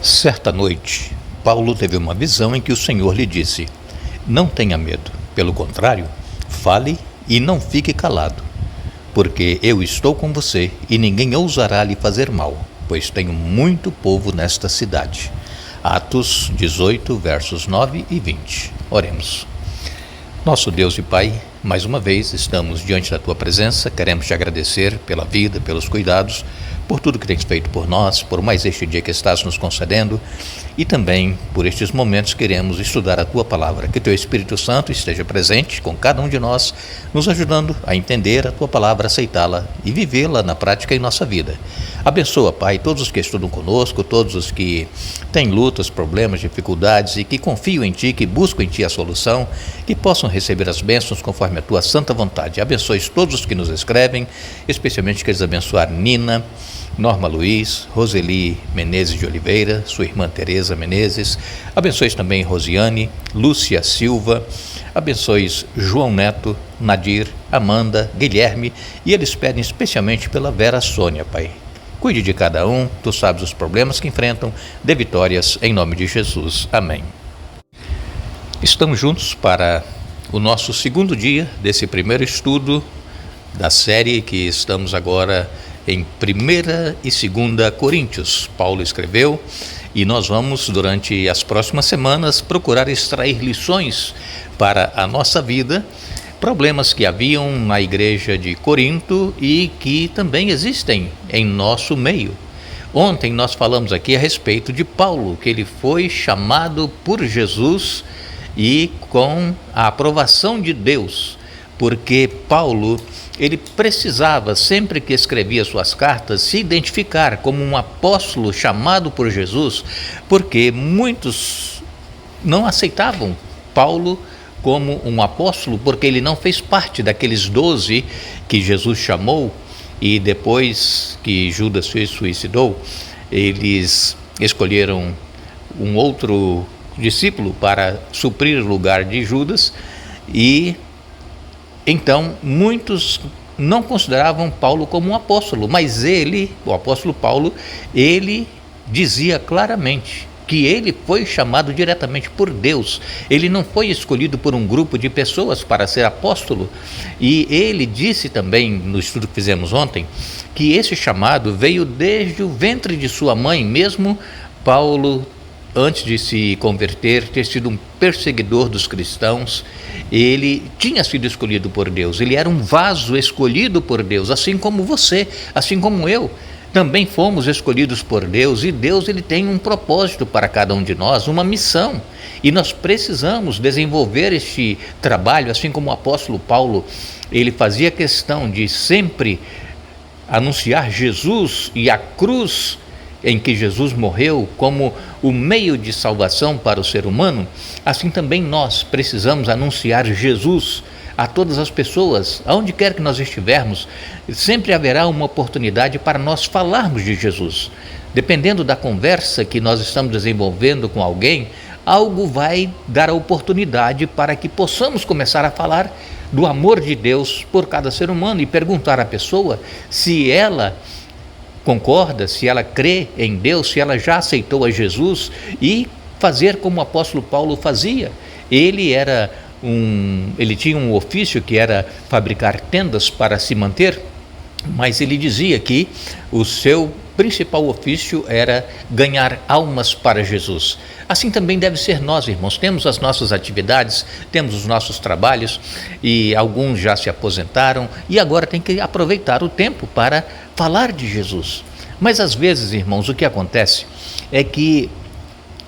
Certa noite, Paulo teve uma visão em que o Senhor lhe disse: Não tenha medo, pelo contrário, fale e não fique calado, porque eu estou com você e ninguém ousará lhe fazer mal, pois tenho muito povo nesta cidade. Atos 18, versos 9 e 20. Oremos. Nosso Deus e Pai, mais uma vez estamos diante da Tua presença, queremos Te agradecer pela vida, pelos cuidados, por tudo que Tens feito por nós, por mais este dia que estás nos concedendo e também por estes momentos queremos estudar a Tua Palavra. Que Teu Espírito Santo esteja presente com cada um de nós, nos ajudando a entender a Tua Palavra, aceitá-la e vivê-la na prática em nossa vida. Abençoa, Pai, todos os que estudam conosco, todos os que têm lutas, problemas, dificuldades e que confiam em Ti, que buscam em Ti a solução, que possam receber as bênçãos conforme a Tua santa vontade. Abençoe todos os que nos escrevem, especialmente queres abençoar Nina, Norma Luiz, Roseli Menezes de Oliveira, sua irmã Tereza Menezes. Abençoe também Rosiane, Lúcia Silva. Abençoe João Neto, Nadir, Amanda, Guilherme, e eles pedem especialmente pela Vera Sônia, Pai. Cuide de cada um, Tu sabes os problemas que enfrentam, dê vitórias em nome de Jesus. Amém. Estamos juntos para o nosso segundo dia desse primeiro estudo da série que estamos agora em 1ª e 2ª Coríntios. Paulo escreveu e nós vamos, durante as próximas semanas, procurar extrair lições para a nossa vida, problemas que haviam na igreja de Corinto e que também existem em nosso meio. Ontem nós falamos aqui a respeito de Paulo, que ele foi chamado por Jesus e com a aprovação de Deus, porque Paulo, ele precisava, sempre que escrevia suas cartas, se identificar como um apóstolo chamado por Jesus, porque muitos não aceitavam Paulo como um apóstolo, porque ele não fez parte daqueles 12 que Jesus chamou, e depois que Judas se suicidou, eles escolheram um outro discípulo para suprir o lugar de Judas, e então muitos não consideravam Paulo como um apóstolo, mas ele, o apóstolo Paulo, ele dizia claramente que ele foi chamado diretamente por Deus. Ele não foi escolhido por um grupo de pessoas para ser apóstolo. E ele disse também, no estudo que fizemos ontem, que esse chamado veio desde o ventre de sua mãe. Mesmo Paulo, antes de se converter, ter sido um perseguidor dos cristãos, ele tinha sido escolhido por Deus. Ele era um vaso escolhido por Deus, assim como você, assim como eu. Também fomos escolhidos por Deus, e Deus, ele tem um propósito para cada um de nós, uma missão, e nós precisamos desenvolver este trabalho, assim como o apóstolo Paulo, ele fazia questão de sempre anunciar Jesus e a cruz em que Jesus morreu como o meio de salvação para o ser humano. Assim também nós precisamos anunciar Jesus a todas as pessoas, aonde quer que nós estivermos. Sempre haverá uma oportunidade para nós falarmos de Jesus. Dependendo da conversa que nós estamos desenvolvendo com alguém, algo vai dar a oportunidade para que possamos começar a falar do amor de Deus por cada ser humano e perguntar à pessoa se ela concorda, se ela crê em Deus, se ela já aceitou a Jesus, e fazer como o apóstolo Paulo fazia. Ele tinha um ofício que era fabricar tendas para se manter, mas ele dizia que o seu principal ofício era ganhar almas para Jesus. Assim também deve ser nós, irmãos. Temos as nossas atividades, temos os nossos trabalhos, e alguns já se aposentaram e agora tem que aproveitar o tempo para falar de Jesus. Mas às vezes, irmãos, o que acontece é que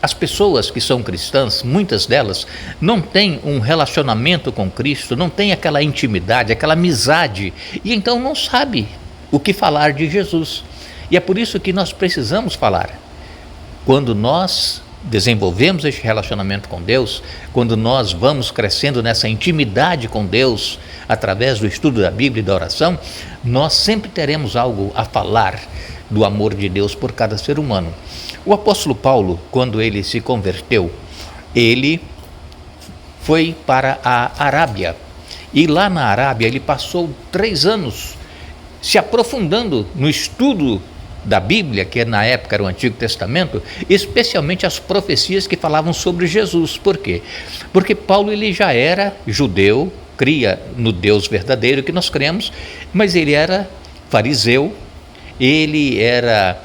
as pessoas que são cristãs, muitas delas, não têm um relacionamento com Cristo, não têm aquela intimidade, aquela amizade, e então não sabe o que falar de Jesus. E é por isso que nós precisamos falar. Quando nós desenvolvemos este relacionamento com Deus, quando nós vamos crescendo nessa intimidade com Deus, através do estudo da Bíblia e da oração, nós sempre teremos algo a falar do amor de Deus por cada ser humano. O apóstolo Paulo, quando ele se converteu, ele foi para a Arábia, e lá na Arábia ele passou 3 anos se aprofundando no estudo da Bíblia, que na época era o Antigo Testamento, especialmente as profecias que falavam sobre Jesus. Por quê? Porque Paulo ele já era judeu, cria no Deus verdadeiro que nós cremos, mas ele era fariseu, ele era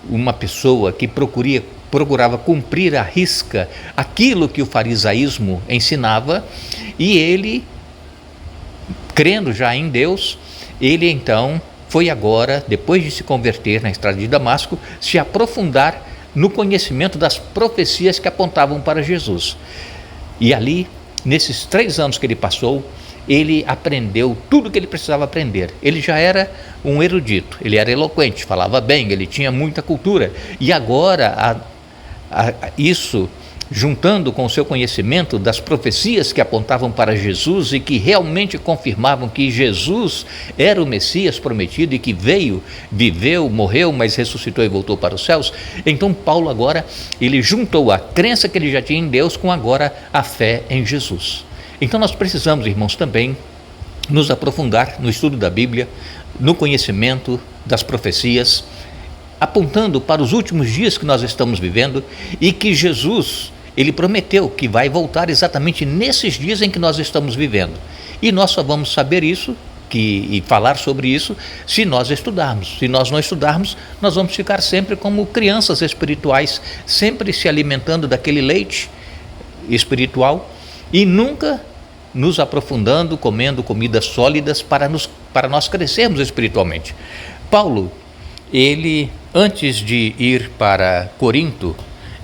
uma pessoa que procurava cumprir à risca aquilo que o farisaísmo ensinava, e ele, crendo já em Deus, ele então foi agora, depois de se converter na estrada de Damasco, se aprofundar no conhecimento das profecias que apontavam para Jesus. E ali, nesses 3 anos que ele passou, ele aprendeu tudo o que ele precisava aprender. Ele já era um erudito, ele era eloquente, falava bem, ele tinha muita cultura. E agora, isso, juntando com o seu conhecimento das profecias que apontavam para Jesus e que realmente confirmavam que Jesus era o Messias prometido e que veio, viveu, morreu, mas ressuscitou e voltou para os céus, então Paulo agora, ele juntou a crença que ele já tinha em Deus com agora a fé em Jesus. Então nós precisamos, irmãos, também nos aprofundar no estudo da Bíblia, no conhecimento das profecias, apontando para os últimos dias que nós estamos vivendo e que Jesus, ele prometeu que vai voltar exatamente nesses dias em que nós estamos vivendo. E nós só vamos saber isso e falar sobre isso se nós estudarmos. Se nós não estudarmos, nós vamos ficar sempre como crianças espirituais, sempre se alimentando daquele leite espiritual e nunca nos aprofundando, comendo comidas sólidas para nós crescermos espiritualmente. Paulo, ele, antes de ir para Corinto,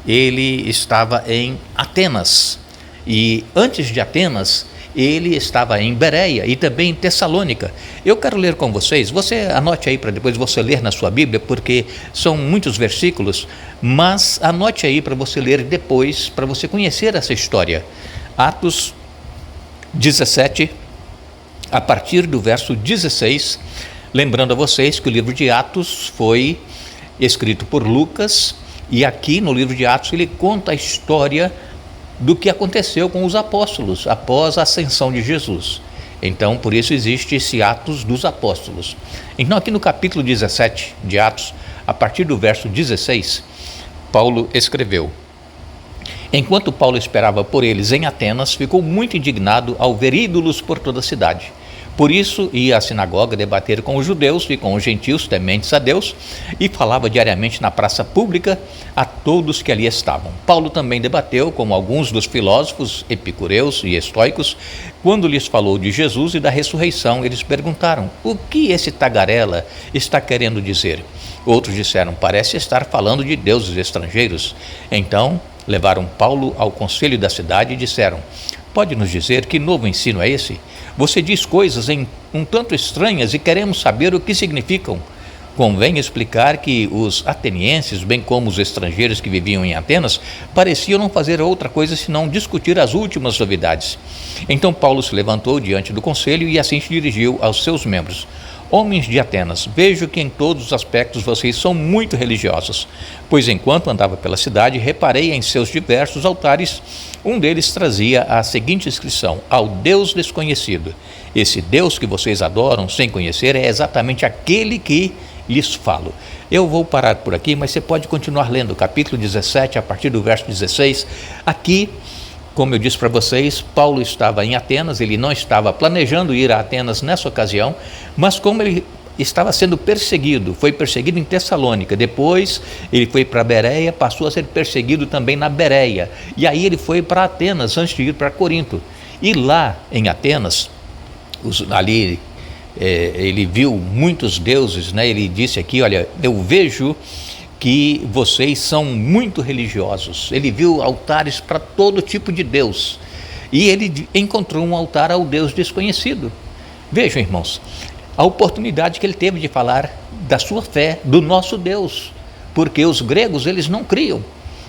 ele estava em Atenas, e antes de Atenas, ele estava em Bereia e também em Tessalônica. Eu quero ler com vocês, você anote aí para depois você ler na sua Bíblia, porque são muitos versículos, mas anote aí para você ler depois, para você conhecer essa história. Atos 17, a partir do verso 16, lembrando a vocês que o livro de Atos foi escrito por Lucas, e aqui no livro de Atos ele conta a história do que aconteceu com os apóstolos após a ascensão de Jesus. Então, por isso existe esse Atos dos Apóstolos. Então, aqui no capítulo 17 de Atos, a partir do verso 16, Paulo escreveu: Enquanto Paulo esperava por eles em Atenas, ficou muito indignado ao ver ídolos por toda a cidade. Por isso, ia à sinagoga debater com os judeus e com os gentios tementes a Deus e falava diariamente na praça pública a todos que ali estavam. Paulo também debateu com alguns dos filósofos epicureus e estoicos. Quando lhes falou de Jesus e da ressurreição, eles perguntaram: o que esse tagarela está querendo dizer? Outros disseram: parece estar falando de deuses estrangeiros. Então, levaram Paulo ao conselho da cidade e disseram: pode nos dizer que novo ensino é esse? Você diz coisas um tanto estranhas e queremos saber o que significam. Convém explicar que os atenienses, bem como os estrangeiros que viviam em Atenas, pareciam não fazer outra coisa senão discutir as últimas novidades. Então Paulo se levantou diante do conselho e assim se dirigiu aos seus membros: Homens de Atenas, vejo que em todos os aspectos vocês são muito religiosos, pois enquanto andava pela cidade, reparei em seus diversos altares. Um deles trazia a seguinte inscrição: ao Deus desconhecido. Esse Deus que vocês adoram sem conhecer é exatamente aquele que lhes falo. Eu vou parar por aqui, mas você pode continuar lendo o capítulo 17, a partir do verso 16. Aqui, como eu disse para vocês, Paulo estava em Atenas, ele não estava planejando ir a Atenas nessa ocasião, mas como ele estava sendo perseguido, foi perseguido em Tessalônica, depois ele foi para Bereia, passou a ser perseguido também na Bereia, e aí ele foi para Atenas antes de ir para Corinto. E lá em Atenas, ele viu muitos deuses, né? Ele disse aqui: olha, eu vejo que vocês são muito religiosos. Ele viu altares para todo tipo de Deus, e ele encontrou um altar ao Deus desconhecido. Vejam, irmãos, a oportunidade que ele teve de falar da sua fé, do nosso Deus, porque os gregos, eles não criam.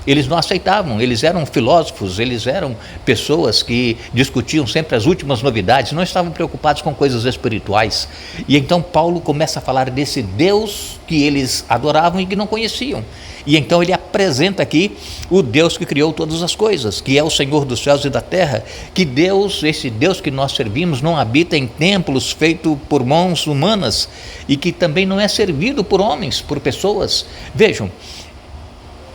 Eles não aceitavam, eles eram filósofos, eles eram pessoas que discutiam sempre as últimas novidades, não estavam preocupados com coisas espirituais. E então Paulo começa a falar desse Deus que eles adoravam e que não conheciam. E então ele apresenta aqui o Deus que criou todas as coisas, que é o Senhor dos céus e da terra, que Deus, esse Deus que nós servimos, não habita em templos feitos por mãos humanas e que também não é servido por homens, por pessoas. Vejam,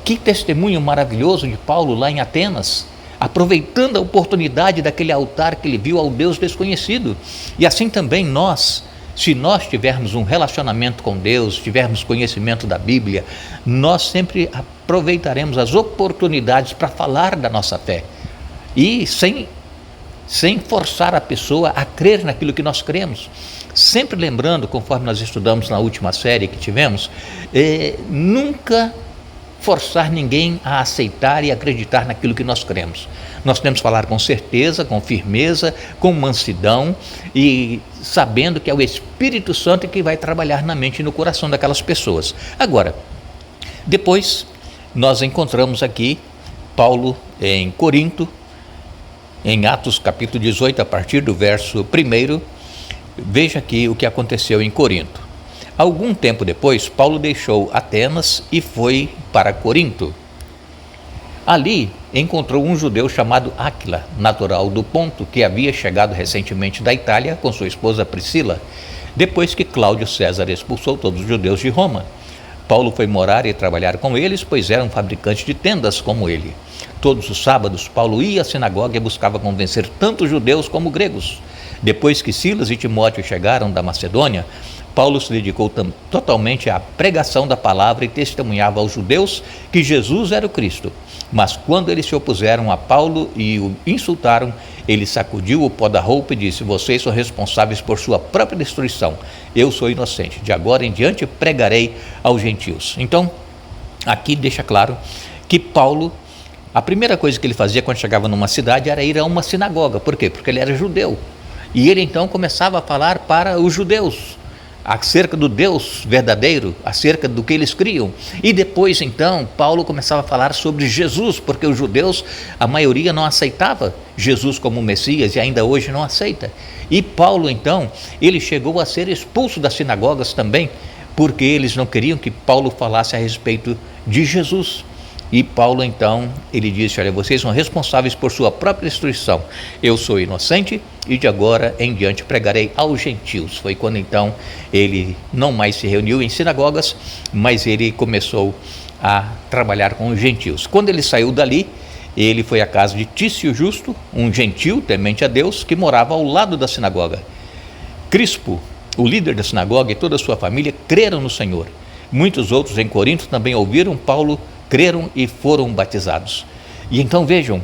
que testemunho maravilhoso de Paulo lá em Atenas, aproveitando a oportunidade daquele altar que ele viu ao Deus desconhecido. E assim também nós, se nós tivermos um relacionamento com Deus, tivermos conhecimento da Bíblia, nós sempre aproveitaremos as oportunidades para falar da nossa fé. E sem forçar a pessoa a crer naquilo que nós cremos. Sempre lembrando, conforme nós estudamos na última série que tivemos, nunca forçar ninguém a aceitar e acreditar naquilo que nós cremos. Nós temos que falar com certeza, com firmeza, com mansidão e sabendo que é o Espírito Santo que vai trabalhar na mente e no coração daquelas pessoas. Agora, depois nós encontramos aqui Paulo em Corinto, em Atos capítulo 18, a partir do verso 1, veja aqui o que aconteceu em Corinto. Algum tempo depois, Paulo deixou Atenas e foi para Corinto. Ali encontrou um judeu chamado Áquila, natural do Ponto, que havia chegado recentemente da Itália com sua esposa Priscila, depois que Cláudio César expulsou todos os judeus de Roma. Paulo foi morar e trabalhar com eles, pois eram fabricantes de tendas como ele. Todos os sábados, Paulo ia à sinagoga e buscava convencer tanto judeus como gregos. Depois que Silas e Timóteo chegaram da Macedônia, Paulo se dedicou totalmente à pregação da palavra e testemunhava aos judeus que Jesus era o Cristo. Mas quando eles se opuseram a Paulo e o insultaram, ele sacudiu o pó da roupa e disse: vocês são responsáveis por sua própria destruição. Eu sou inocente. De agora em diante pregarei aos gentios. Então, aqui deixa claro que Paulo, a primeira coisa que ele fazia quando chegava numa cidade era ir a uma sinagoga. Por quê? Porque ele era judeu. E ele então começava a falar para os judeus acerca do Deus verdadeiro, acerca do que eles criam. E depois então Paulo começava a falar sobre Jesus, porque os judeus, a maioria não aceitava Jesus como Messias e ainda hoje não aceita. E Paulo então, ele chegou a ser expulso das sinagogas também, porque eles não queriam que Paulo falasse a respeito de Jesus. E Paulo então, ele disse: olha, vocês são responsáveis por sua própria destruição. Eu sou inocente e de agora em diante pregarei aos gentios. Foi quando então ele não mais se reuniu em sinagogas, mas ele começou a trabalhar com os gentios. Quando ele saiu dali, ele foi à casa de Tício Justo, um gentil temente a Deus, que morava ao lado da sinagoga. Crispo, o líder da sinagoga, e toda a sua família creram no Senhor. Muitos outros em Corinto também ouviram Paulo, creram e foram batizados. E então vejam,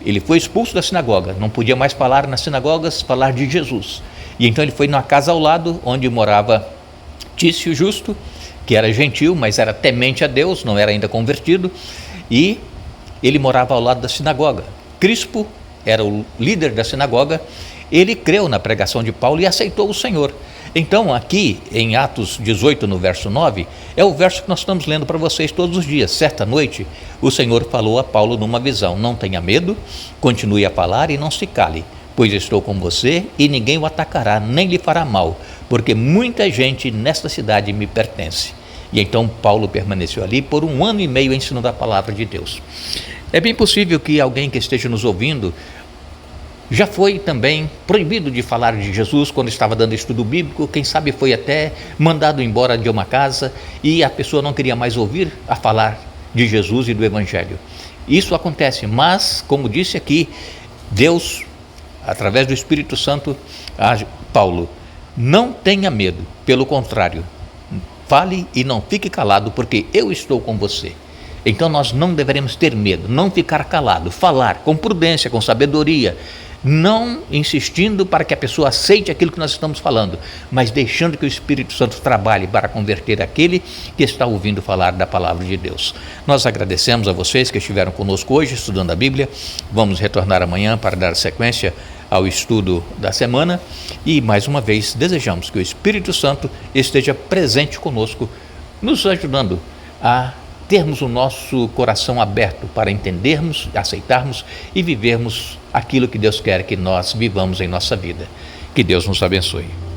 ele foi expulso da sinagoga, não podia mais falar nas sinagogas, falar de Jesus. E então ele foi numa casa ao lado, onde morava Tício Justo, que era gentil, mas era temente a Deus, não era ainda convertido, e ele morava ao lado da sinagoga. Crispo era o líder da sinagoga, ele creu na pregação de Paulo e aceitou o Senhor. Então aqui em Atos 18, no verso 9, é o verso que nós estamos lendo para vocês todos os dias. Certa noite, o Senhor falou a Paulo numa visão: não tenha medo, continue a falar e não se cale, pois estou com você e ninguém o atacará, nem lhe fará mal, porque muita gente nesta cidade me pertence. E então Paulo permaneceu ali por 1 ano e meio ensinando a palavra de Deus. É bem possível que alguém que esteja nos ouvindo já foi também proibido de falar de Jesus quando estava dando estudo bíblico, quem sabe foi até mandado embora de uma casa e a pessoa não queria mais ouvir a falar de Jesus e do Evangelho. Isso acontece, mas, como disse aqui, Deus, através do Espírito Santo, a Paulo: não tenha medo, pelo contrário, fale e não fique calado, porque eu estou com você. Então nós não deveremos ter medo, não ficar calado, falar com prudência, com sabedoria, não insistindo para que a pessoa aceite aquilo que nós estamos falando, mas deixando que o Espírito Santo trabalhe para converter aquele que está ouvindo falar da palavra de Deus. Nós agradecemos a vocês que estiveram conosco hoje estudando a Bíblia. Vamos retornar amanhã para dar sequência ao estudo da semana e mais uma vez desejamos que o Espírito Santo esteja presente conosco, nos ajudando a termos o nosso coração aberto para entendermos, aceitarmos e vivermos aquilo que Deus quer que nós vivamos em nossa vida. Que Deus nos abençoe.